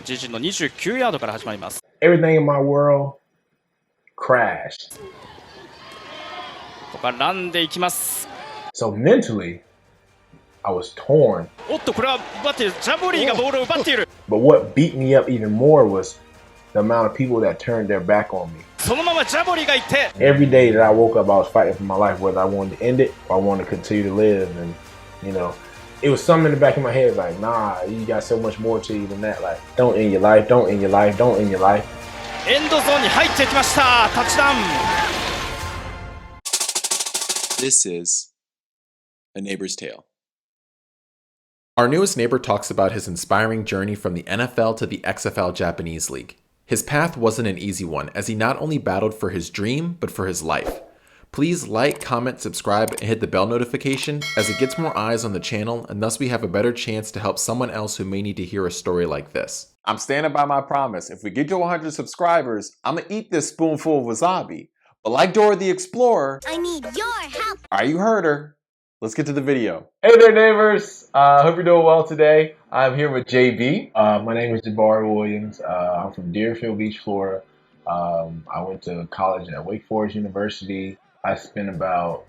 自陣の29ヤードから始まります。Everything in my world crashed. ここからランでいきます。So mentally, I was torn. おっと、これは奪っている。ジャボリーがボールを奪っている。But what beat me up even more was the amount of people that turned their back on me. そのままジャボリーがいて。Every day that I woke up, I was fighting for my life, whether I wanted to end it or I wanted to continue to live. And, you know, it was something in the back of my head like, nah, you got so much more to you than that. Like, don't end your life, don't end your life, don't end your life. エンドゾーンに入ってきました。タッチダウン。This is A Neighbor's Tale. Our newest neighbor talks about his inspiring journey from the NFL to the XFL Japanese League. His path wasn't an easy one, as he not only battled for his dream, but for his life. Please like, comment, subscribe, and hit the bell notification, as it gets more eyes on the channel, and thus we have a better chance to help someone else who may need to hear a story like this. I'm standing by my promise. If we get to 100 subscribers, I'm gonna eat this spoonful of wasabi. But like Dora the Explorer, I need your help. Alright, you heard her. Let's get to the video. Hey there, neighbors. Hope you're doing well today. I'm here with JB. My name is Jaboreè Williams. I'm from Deerfield Beach, Florida. I went to college at Wake Forest University. I spent about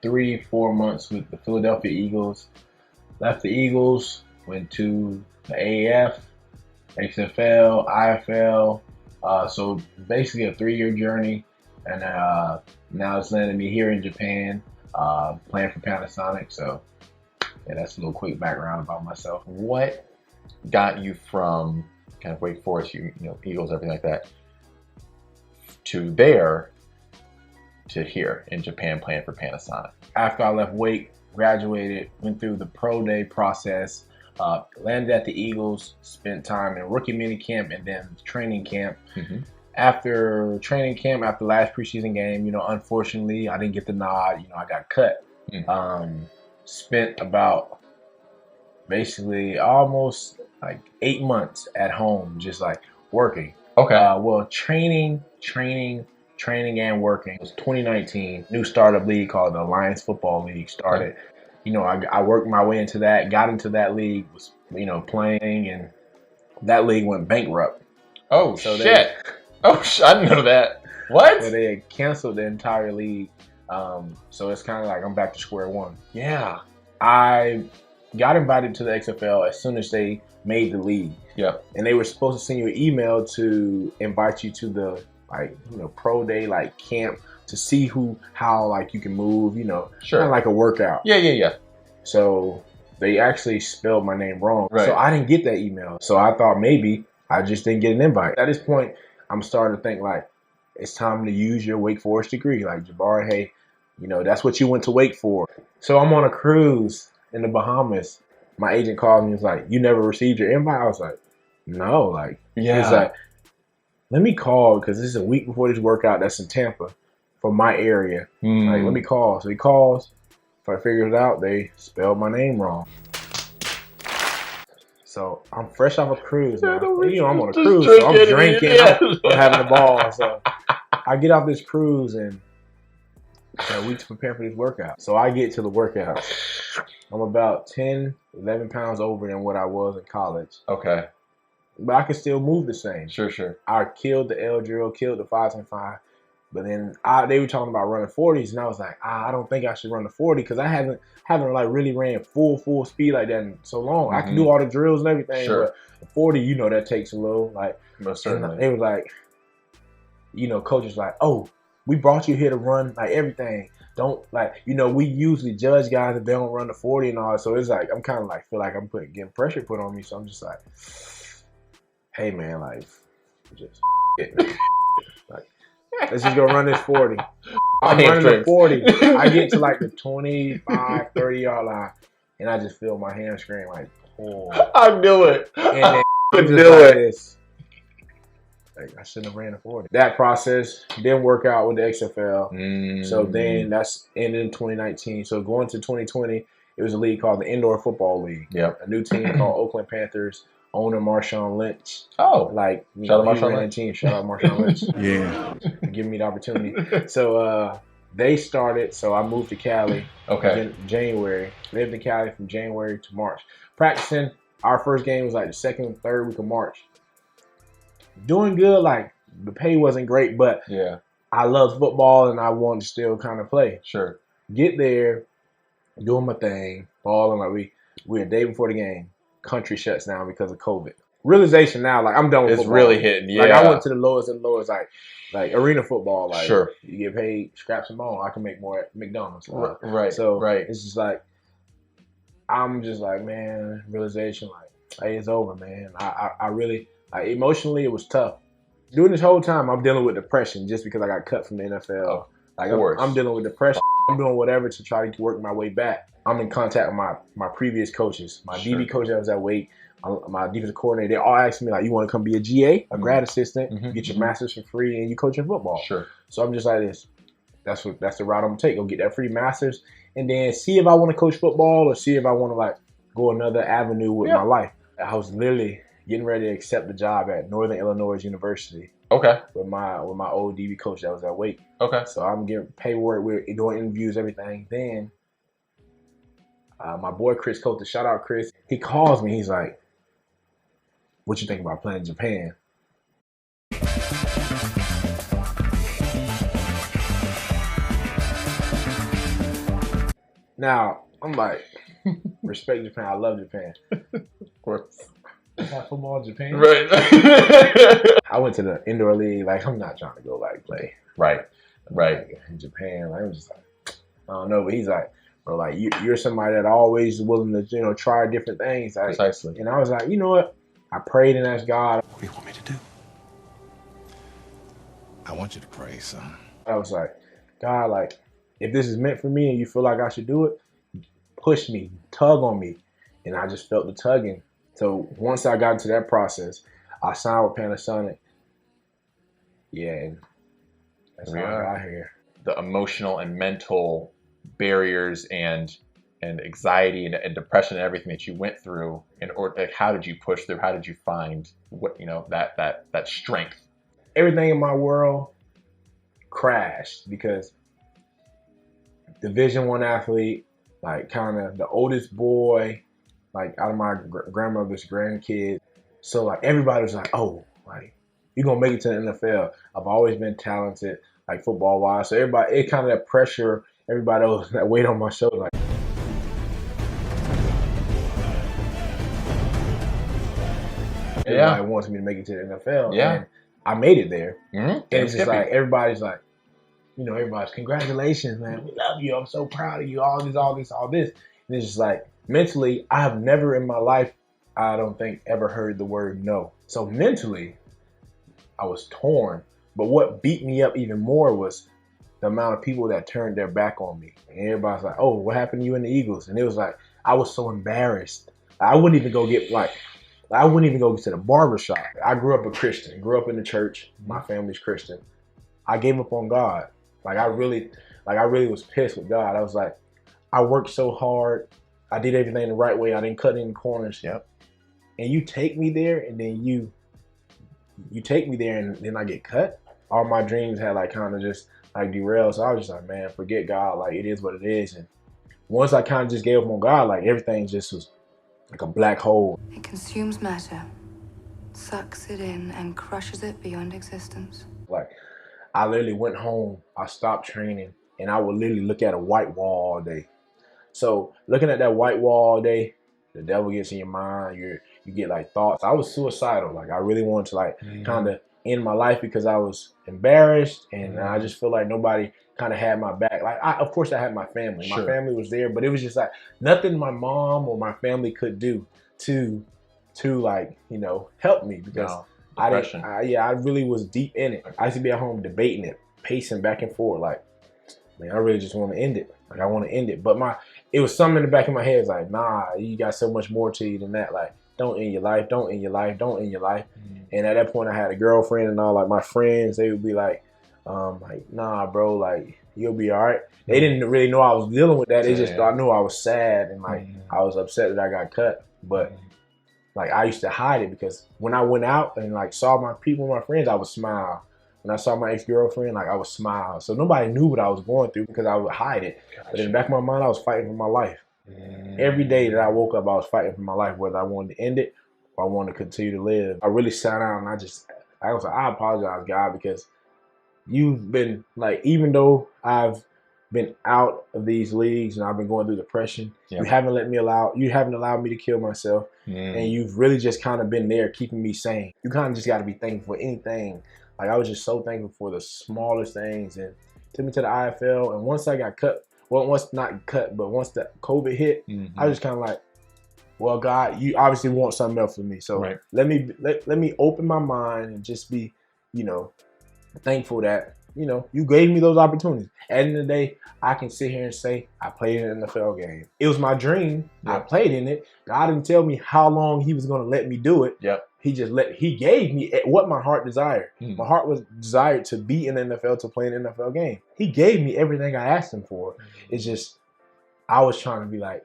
3-4 months with the Philadelphia Eagles. Left the Eagles, went to the AAF, XFL, IFL. So basically a 3-year journey. And now it's landed me here in Japan. Playing for Panasonic, so yeah, that's a little quick background about myself. What got you from kind of Wake Forest, you know, Eagles, everything like that, to there, to here in Japan playing for Panasonic? After I left Wake, graduated, went through the pro day process, landed at the Eagles, spent time in rookie minicamp and then training camp. Mm-hmm. After training camp, after last preseason game, you know, unfortunately, I didn't get the nod. You know, I got cut. Mm-hmm. Spent about basically almost like 8 months at home, just like working. Okay. Well, training and working. It was 2019, new startup league called the Alliance Football League started. Okay. You know, I worked my way into that, got into that league, was, you know, playing, and that league went bankrupt. Oh, so shit. I didn't know that. What? So they had canceled the entire league. So it's kind of like I'm back to square one. Yeah. I got invited to the XFL as soon as they made the league. Yeah. And they were supposed to send you an email to invite you to the, like, you know, pro day, like camp, to see how like you can move, you know, sure, kind of like a workout. Yeah. So they actually spelled my name wrong. Right. So I didn't get that email. So I thought maybe I just didn't get an invite. At this point, I'm starting to think like it's time to use your Wake Forest degree. Like, Jaboreè, hey, you know, that's what you went to Wake for. So I'm on a cruise in the Bahamas. My agent called me and was like, you never received your invite? I was like, no. Like, yeah. He's like, let me call, because this is a week before this workout that's in Tampa from my area. Like, let me call. So he calls. If I figure it out, they spelled my name wrong. So I'm fresh off a cruise now. You know, I'm on a cruise, so I'm drinking, I'm having a ball. So I get off this cruise and got a week to prepare for this workout. So I get to the workout. I'm about 10, 11 pounds over than what I was in college. Okay. But I can still move the same. Sure. I killed the L drill, killed the 5-10-5. But then they were talking about running 40s, and I was like, I don't think I should run the 40 because I haven't like really ran full speed like that in so long. I can do all the drills and everything, but the 40, you know, that takes a little. Like, most certainly. They was like, you know, coaches like, oh, we brought you here to run like everything. Don't, like, you know, we usually judge guys if they don't run the 40 and all. So it's like I'm kind of like feel like I'm getting pressure put on me. So I'm just like, hey man, like, just like, let's just go run this 40. I'm running the 40. I get to like the 25, 30 yard line, and I just feel my hamstring like pull. I knew it. And then I knew it. Like, I shouldn't have ran the 40. That process didn't work out with the XFL. So then that's ended in 2019. So going to 2020, it was a league called the Indoor Football League. Yep. A new team called Oakland Panthers. Owner Marshawn Lynch. Oh, like, shout out Marshawn Lynch. Team. Shout out Marshawn Lynch. Yeah, giving me the opportunity. So they started. So I moved to Cali. Okay. In January. Lived in Cali from January to March. Practicing. Our first game was like the second, third week of March. doing good. Like the pay wasn't great, but Yeah. I loved football and I wanted to still kind of play. Sure. Get there, doing my thing, balling. Like we a day before the game, country shuts down because of COVID. Realization now, like I'm done with It's football. really hitting. Yeah. Like I went to the lowest and lowest, like arena football. Like sure. You get paid scraps and bone. I can make more at McDonald's. Right. So right. it's just like I'm just like, man, realization. Like, hey, it's over, man. I really emotionally it was tough. During this whole time, I'm dealing with depression just because I got cut from the NFL. Like I'm dealing with depression. I'm doing whatever to try to work my way back. I'm in contact with my previous coaches, my sure. DB coach that was at Wake, my defensive coordinator. They all asked me like, "You want to come be a GA, a grad assistant, get your master's for free, and you coaching football?" Sure. So I'm just like this. That's the route I'm gonna take. Go get that free master's, and then see if I want to coach football or see if I want to like go another avenue with my life. I was literally getting ready to accept the job at Northern Illinois University. Okay. With my old DB coach that was at Wake. Okay. So I'm getting paperwork, we're doing interviews, everything. Then my boy Chris Coulter, shout out Chris, he calls me. He's like, "What you think about playing Japan?" Now I'm like, respect Japan. I love Japan. Of course. Have football in Japan. Right. I went to the indoor league. Like I'm not trying to go like play. Right. Like, in Japan. Like I'm just like, I don't know. But he's like, bro, like you're somebody that always willing to try different things. Like, precisely. And I was like, you know what? I prayed and asked God. What do you want me to do? I want you to pray, son. I was like, God, like if this is meant for me and you feel like I should do it, push me, tug on me. And I just felt the tugging. So once I got into that process, I signed with Panasonic. Yeah, and that's how I got here. The emotional and mental barriers and anxiety and depression and everything that you went through, like, how did you push through? How did you find that strength? Everything in my world crashed because Division I athlete, like kind of the oldest boy, like out of my grandmother's grandkids. So like everybody was like, "Oh, like you're gonna make it to the NFL." I've always been talented, like football wise. So everybody, it kind of that pressure, everybody else that weight on my shoulder, like. Everybody wants me to make it to the NFL. Yeah. And I made it there. Mm-hmm. And it's just like everybody's like, everybody's congratulations, man. We love you. I'm so proud of you. All this. And it's just like mentally, I have never in my life, I don't think, ever heard the word no. So mentally, I was torn. But what beat me up even more was the amount of people that turned their back on me. And everybody's like, "Oh, what happened to you in the Eagles?" And it was like, I was so embarrassed. I wouldn't even go to the barbershop. I grew up a Christian, grew up in the church. My family's Christian. I gave up on God. I really was pissed with God. I was like, I worked so hard. I did everything the right way. I didn't cut any corners. Yep. And you take me there, and then you take me there, and then I get cut. All my dreams had kind of just derailed. So I was just like, man, forget God. It is what it is. And once I kind of just gave up on God, everything just was like a black hole. It consumes matter, sucks it in, and crushes it beyond existence. I literally went home, I stopped training, and I would literally look at a white wall all day. So looking at that white wall all day, the devil gets in your mind, you get thoughts. I was suicidal. I really wanted to kind of end my life because I was embarrassed, and I just feel like nobody kind of had my back. Of course I had my family. Sure. My family was there, but it was just nothing my mom or my family could do to help me because I really was deep in it. I used to be at home debating it, pacing back and forth. I really just want to end it. I want to end it. But it was something in the back of my head. It's nah, you got so much more to you than that. Don't end your life. Don't end your life. Don't end your life. Mm-hmm. And at that point, I had a girlfriend and all. My friends, they would be nah, bro, you'll be all right. Mm-hmm. They didn't really know I was dealing with that. They just thought I knew I was sad and I was upset that I got cut. But I used to hide it because when I went out and saw my people, my friends, I would smile. When I saw my ex-girlfriend, I would smile. So nobody knew what I was going through because I would hide it. Gotcha. But in the back of my mind, I was fighting for my life. Every day that I woke up, I was fighting for my life, whether I wanted to end it or I wanted to continue to live. I really sat down and I apologize, God, because you've been like, even though I've been out of these leagues and I've been going through depression, you haven't allowed me to kill myself. And you've really just kind of been there keeping me sane. You kind of just got to be thankful for anything. Like, I was just so thankful for the smallest things, and took me to the IFL. And once I got cut, well, once not cut, but once the COVID hit, I was just kind of like, well, God, you obviously want something else for me. So let me open my mind and just be, you know, thankful that, you know, you gave me those opportunities. At the end of the day, I can sit here and say I played in an NFL game. It was my dream. I played in it. God didn't tell me how long he was going to let me do it. He gave me what my heart desired. My heart was desired to be in the NFL, to play in an NFL game. He gave me everything I asked him for. It's just, I was trying to be like,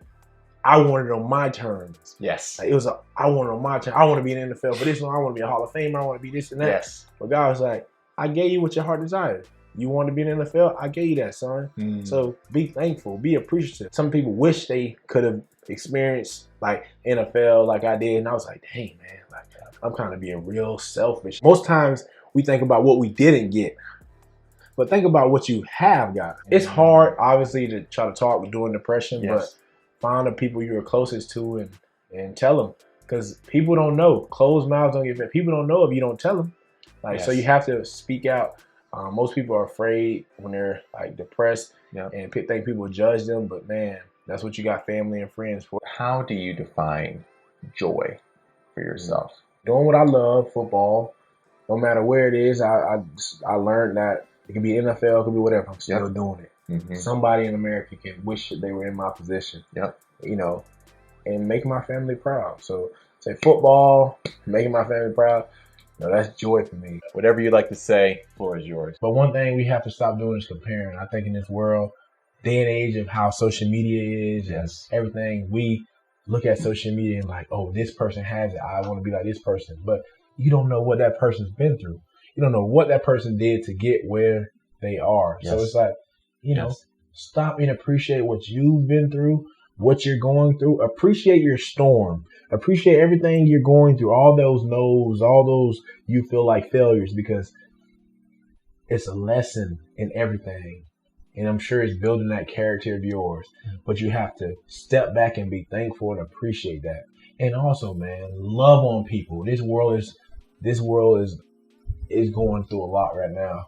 I wanted it on my terms. Yes. Like, I wanted it on my terms. I want to be in the NFL for this one. I want to be a Hall of Famer. I want to be this and that. Yes. But God was like, I gave you what your heart desired. You want to be in the NFL? I gave you that, son. So be thankful. Be appreciative. Some people wish they could have experienced like NFL like I did. And I was like, dang, man, like, I'm kind of being real selfish. Most times we think about what we didn't get, but think about what you have got. It's hard, obviously, to try to talk during depression, but find the people you're closest to and tell them. Because people don't know. Closed mouths don't get fed. People don't know if you don't tell them. Like, so you have to speak out. Most people are afraid when they're like depressed and think people judge them. But man, that's what you got family and friends for. How do you define joy for yourself? Doing what I love, football. No matter where it is, I learned that it could be NFL, it could be whatever. I'm still doing it. Somebody in America can wish that they were in my position. You know, and making my family proud. So say football, making my family proud. No, that's joy for me. Whatever you'd like to say, floor is yours. But one thing we have to stop doing is comparing. I think in this world, day and age of how social media is and everything, we look at social media and like, oh, this person has it. I want to be like this person. But you don't know what that person's been through. You don't know what that person did to get where they are. So it's like, you know, stop and appreciate what you've been through, what you're going through. Appreciate your storm. Appreciate everything you're going through, all those no's, all those you feel like failures, because it's a lesson in everything. And I'm sure it's building that character of yours. But you have to step back and be thankful and appreciate that. And also, man, love on people. This world is going through a lot right now.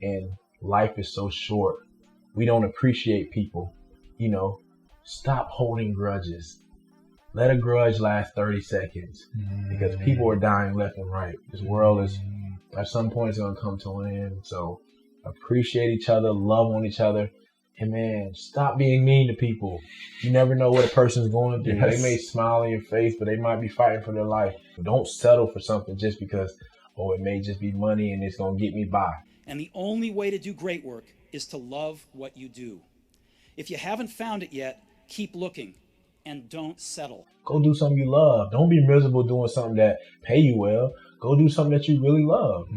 And life is so short. We don't appreciate people. You know, stop holding grudges. Let a grudge last 30 seconds because people are dying left and right. This world is, at some point, it's going to come to an end. So appreciate each other, love on each other. And man, stop being mean to people. You never know what a person's going through. They may smile in your face, but they might be fighting for their life. Don't settle for something just because, oh, it may just be money and it's going to get me by. And the only way to do great work is to love what you do. If you haven't found it yet, keep looking. And don't settle. Go do something you love. Don't be miserable doing something that pay you well. Go do something that you really love.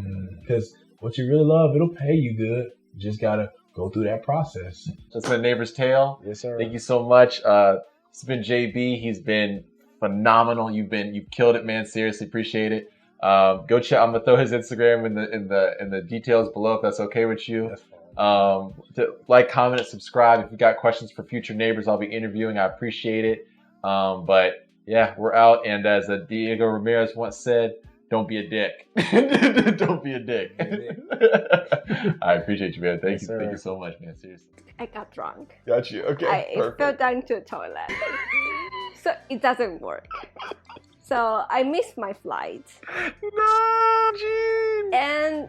Because what you really love, it'll pay you good. You just got to go through that process. That's my neighbor's tale. Yes, sir. Thank you so much. It's been JB. He's been phenomenal. You've killed it, man. Seriously, appreciate it. Go check. I'm gonna throw his Instagram in the details below if that's okay with you. That's fine. Like, comment, and subscribe. If you got questions for future neighbors I'll be interviewing, I appreciate it. But yeah, we're out. And as Diego Ramirez once said, don't be a dick. Don't be a dick. I appreciate you, man. Thank you. Thank you so much, man. Seriously. I got drunk. Got you. Okay. I fell down to the toilet. So it doesn't work. So I missed my flight. No, Gene. And